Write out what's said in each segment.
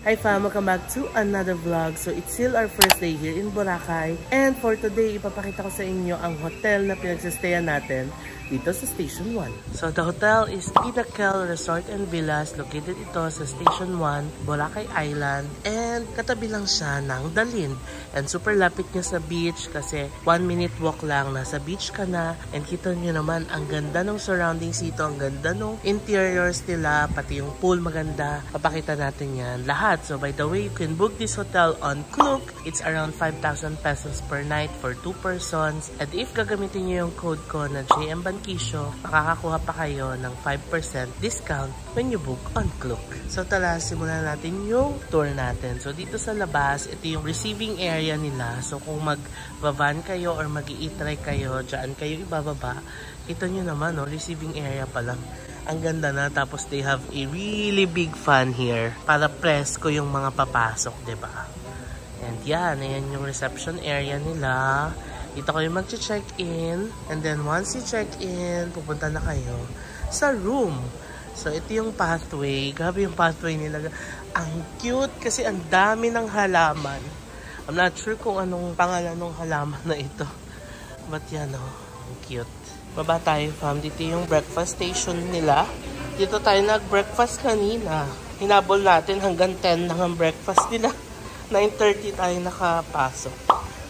Hi fam, welcome back to another vlog. So it's still our first day here in Boracay. And for today, ipapakita ko sa inyo ang hotel na pinagsistayan natin dito sa Station 1. So the hotel is Pinnacle Resort and Villas. Located ito sa Station 1, Boracay Island. And katabi lang siya ng Dalind. And super lapit niya sa beach kasi 1 minute walk lang. Nasa beach ka na. And kita nyo naman ang ganda ng surroundings dito. Ang ganda ng interiors nila. Pati yung pool maganda. Papakita natin yan lahat. So by the way, you can book this hotel on Klook. It's around 5,000 pesos per night for 2 persons. And if gagamitin nyo yung code ko na JM Bankisyo, makakakuha pa kayo ng 5% discount when you book on Klook. So tara, simulan natin yung tour natin. So dito sa labas, ito yung receiving area nila. So kung mag-van kayo or mag-i-try kayo, dyan kayo ibababa. Kita nyo naman, no, receiving area pa lang. Ang ganda na, tapos they have a really big fan here para presko yung mga papasok, diba? And yan, ayan yung reception area nila. Dito kayo mag-check-in, and then once you check-in, pupunta na kayo sa room. So ito yung pathway. Grabe yung pathway nila. Ang cute kasi ang dami ng halaman. I'm not sure kung anong pangalan ng halaman na ito. But yan, oh, ang cute. Baba tayo, fam. Dito yung breakfast station nila. Dito tayo nag-breakfast kanina. Hinabol natin hanggang 10 lang ang breakfast nila. 9:30 tayo nakapasok.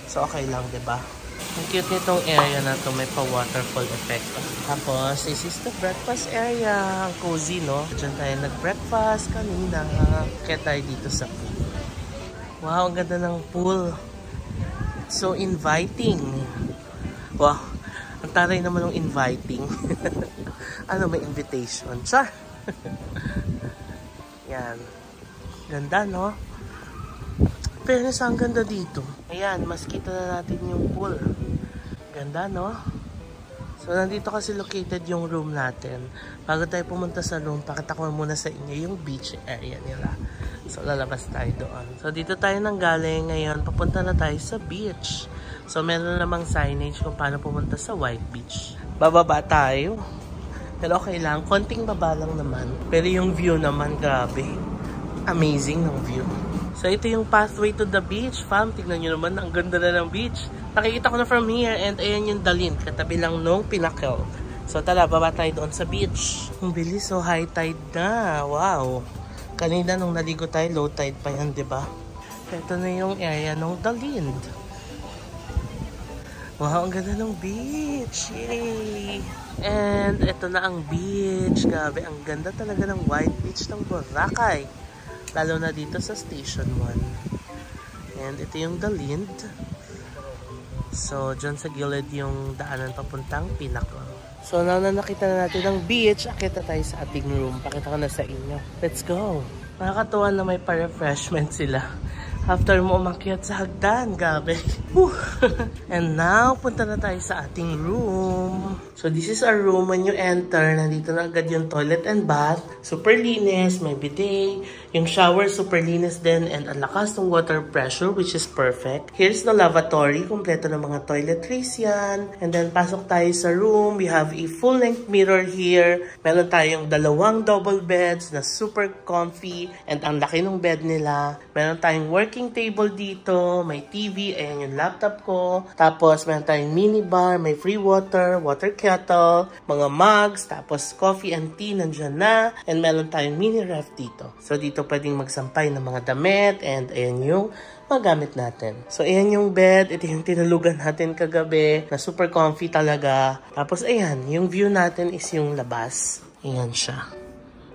So, okay lang, diba? Ang cute nitong area na to. May pa-waterfall effect. Tapos, this is the breakfast area. Ang cozy, no? Diyan tayo nag-breakfast kanina. Kaya tayo dito sa pool. Wow, ang ganda ng pool. So inviting. Wow. Ang taray naman ng inviting. Ano, may invitation. Char! Yan. Ganda, no? Pero ang ganda dito. Ayan, mas kita na natin yung pool. Ganda, no? So, nandito kasi located yung room natin. Bago tayo pumunta sa room, pakita ko muna sa inyo yung beach area nila. So, lalabas tayo doon. So, dito tayo nanggaling. Ngayon, papunta na tayo sa beach. So, meron namang signage kung paano pumunta sa White Beach. Bababa tayo. Pero okay lang. Konting baba lang naman. Pero yung view naman, grabe. Amazing ng view. So, ito yung pathway to the beach. Fam, tignan nyo naman. Ang ganda na ng beach. Nakikita ko na from here. And ayan yung Dalind. Katabi lang nung Pinnacle. So, tara, baba tayo doon sa beach. Ang bilis. So, high tide na. Wow. Kanina nung naligo tayo, low tide pa yan, diba? Ito na yung area ng Dalind. Wow, ang ganda ng beach. Yay! And ito na ang beach. Grabe, ang ganda talaga ng White Beach ng Boracay. Lalo na dito sa Station 1. And ito yung Dalind. So, dyan sa gilid yung daanan papuntang Pinnacle. So, now na nakita na natin ang beach, akita tayo sa ating room. Pakita ko na sa inyo. Let's go! Nakakatuwa na may pa-refreshment sila. After mo umakyat sa hagdan, gabi. And now, punta na tayo sa ating room. So, this is our room. When you enter, nandito na agad yung toilet and bath. Super linis, may bidet. Yung shower, super linis din. And ang lakas ng water pressure, which is perfect. Here's the lavatory. Kompleto ng mga toiletries yan. And then, pasok tayo sa room. We have a full-length mirror here. Meron tayong 2 double beds na super comfy. And ang laki ng bed nila. Meron tayong working table dito, may TV, ayan yung laptop ko. Tapos, meron tayong minibar, may free water, water kettle, mga mugs, tapos coffee and tea nandyan na. And meron tayong mini ref dito. So, dito pwedeng magsampay ng mga damit and ayan yung magamit natin. So, ayan yung bed. Ito yung tinulugan natin kagabi na super comfy talaga. Tapos, ayan, yung view natin is yung labas. Ayan siya.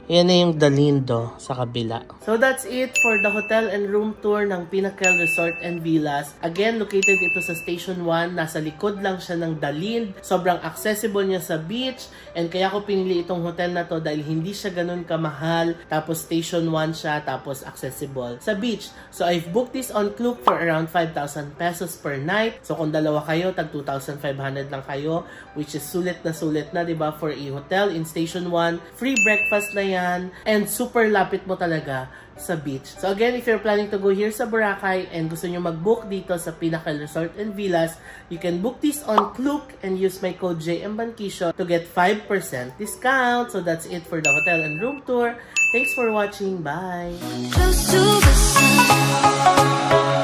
Yan na yung Dalindo sa kabila. So that's it for the hotel and room tour ng Pinnacle Resort and Villas. Again, located ito sa Station 1. Nasa likod lang siya ng Dalind. Sobrang accessible niya sa beach. And kaya ko pinili itong hotel na to dahil hindi siya ganun kamahal. Tapos Station 1 siya. Tapos accessible sa beach. So I've booked this on Klook for around 5,000 pesos per night. So kung dalawa kayo, tag 2,500 lang kayo. Which is sulit na, diba? For a hotel in Station 1. Free breakfast na yan. And super lapit mo talaga sa beach. So again, if you're planning to go here sa Boracay and gusto nyo mag-book dito sa Pinnacle Resort and Villas, you can book this on Klook and use my code JM Bankisyo to get 5% discount. So that's it for the hotel and room tour. Thanks for watching. Bye! Close to the sun.